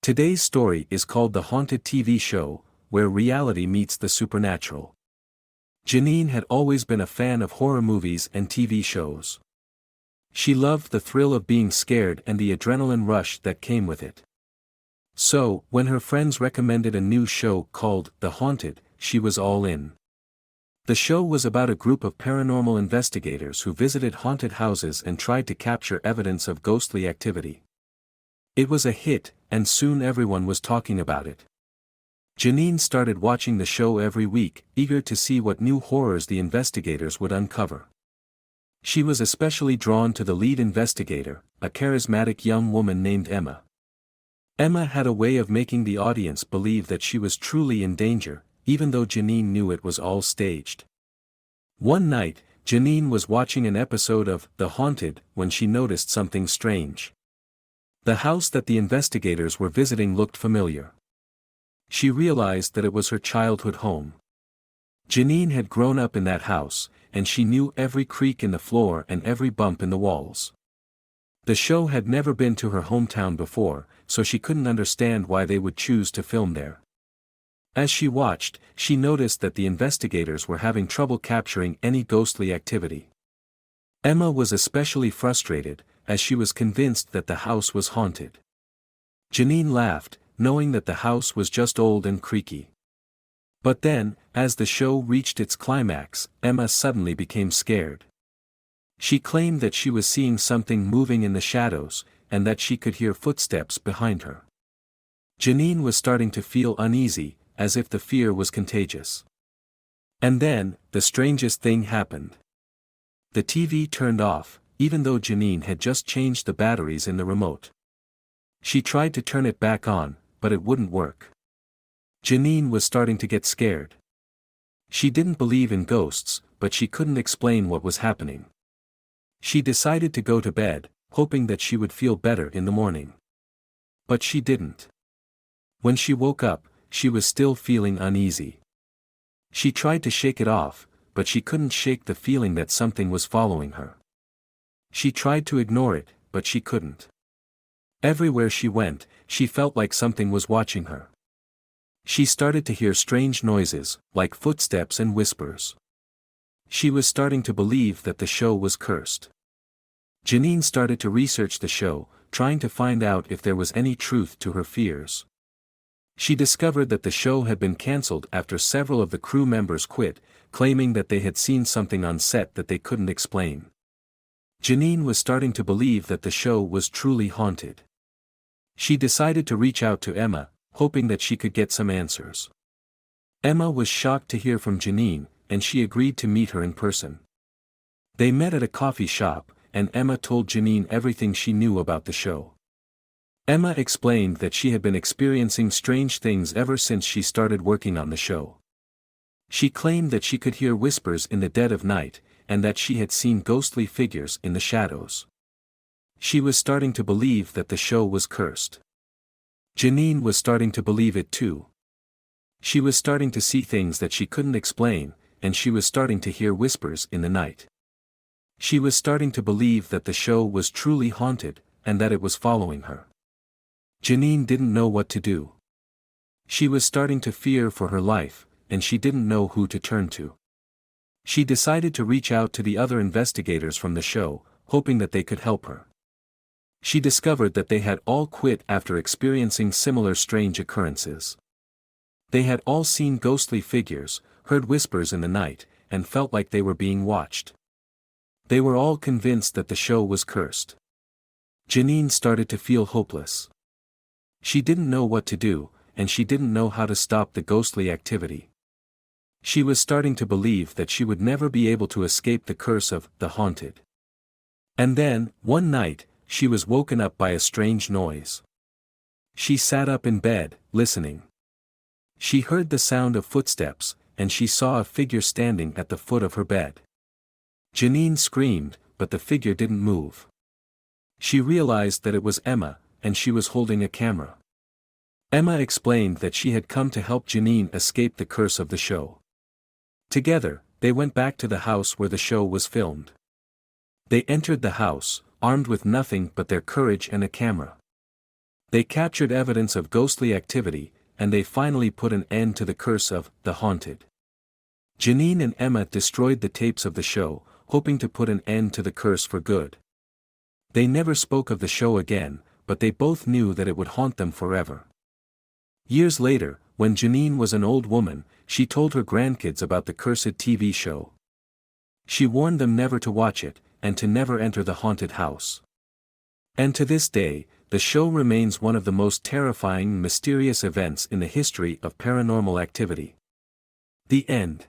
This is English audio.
Today's story is called The Haunted TV Show, where reality meets the supernatural. Janine had always been a fan of horror movies and TV shows. She loved the thrill of being scared and the adrenaline rush that came with it. So, when her friends recommended a new show called The Haunted, she was all in. The show was about a group of paranormal investigators who visited haunted houses and tried to capture evidence of ghostly activity. It was a hit, and soon everyone was talking about it. Janine started watching the show every week, eager to see what new horrors the investigators would uncover. She was especially drawn to the lead investigator, a charismatic young woman named Emma. Emma had a way of making the audience believe that she was truly in danger, even though Janine knew it was all staged. One night, Janine was watching an episode of The Haunted when she noticed something strange. The house that the investigators were visiting looked familiar. She realized that it was her childhood home. Janine had grown up in that house, and she knew every creak in the floor and every bump in the walls. The show had never been to her hometown before, so she couldn't understand why they would choose to film there. As she watched, she noticed that the investigators were having trouble capturing any ghostly activity. Emma was especially frustrated, as she was convinced that the house was haunted. Janine laughed, knowing that the house was just old and creaky. But then, as the show reached its climax, Emma suddenly became scared. She claimed that she was seeing something moving in the shadows, and that she could hear footsteps behind her. Janine was starting to feel uneasy, as if the fear was contagious. And then, the strangest thing happened. The TV turned off, even though Janine had just changed the batteries in the remote. She tried to turn it back on, but it wouldn't work. Janine was starting to get scared. She didn't believe in ghosts, but she couldn't explain what was happening. She decided to go to bed, hoping that she would feel better in the morning. But she didn't. When she woke up, she was still feeling uneasy. She tried to shake it off, but she couldn't shake the feeling that something was following her. She tried to ignore it, but she couldn't. Everywhere she went, she felt like something was watching her. She started to hear strange noises, like footsteps and whispers. She was starting to believe that the show was cursed. Janine started to research the show, trying to find out if there was any truth to her fears. She discovered that the show had been cancelled after several of the crew members quit, claiming that they had seen something on set that they couldn't explain. Janine was starting to believe that the show was truly haunted. She decided to reach out to Emma, hoping that she could get some answers. Emma was shocked to hear from Janine, and she agreed to meet her in person. They met at a coffee shop, and Emma told Janine everything she knew about the show. Emma explained that she had been experiencing strange things ever since she started working on the show. She claimed that she could hear whispers in the dead of night, and that she had seen ghostly figures in the shadows. She was starting to believe that the show was cursed. Janine was starting to believe it too. She was starting to see things that she couldn't explain, and she was starting to hear whispers in the night. She was starting to believe that the show was truly haunted, and that it was following her. Janine didn't know what to do. She was starting to fear for her life, and she didn't know who to turn to. She decided to reach out to the other investigators from the show, hoping that they could help her. She discovered that they had all quit after experiencing similar strange occurrences. They had all seen ghostly figures, heard whispers in the night, and felt like they were being watched. They were all convinced that the show was cursed. Janine started to feel hopeless. She didn't know what to do, and she didn't know how to stop the ghostly activity. She was starting to believe that she would never be able to escape the curse of The Haunted. And then, one night, she was woken up by a strange noise. She sat up in bed, listening. She heard the sound of footsteps, and she saw a figure standing at the foot of her bed. Janine screamed, but the figure didn't move. She realized that it was Emma, and she was holding a camera. Emma explained that she had come to help Janine escape the curse of the show. Together, they went back to the house where the show was filmed. They entered the house, armed with nothing but their courage and a camera. They captured evidence of ghostly activity, and they finally put an end to the curse of The Haunted. Janine and Emma destroyed the tapes of the show, hoping to put an end to the curse for good. They never spoke of the show again, but they both knew that it would haunt them forever. Years later, when Janine was an old woman, she told her grandkids about the cursed TV show. She warned them never to watch it, and to never enter the haunted house. And to this day, the show remains one of the most terrifying and mysterious events in the history of paranormal activity. The end.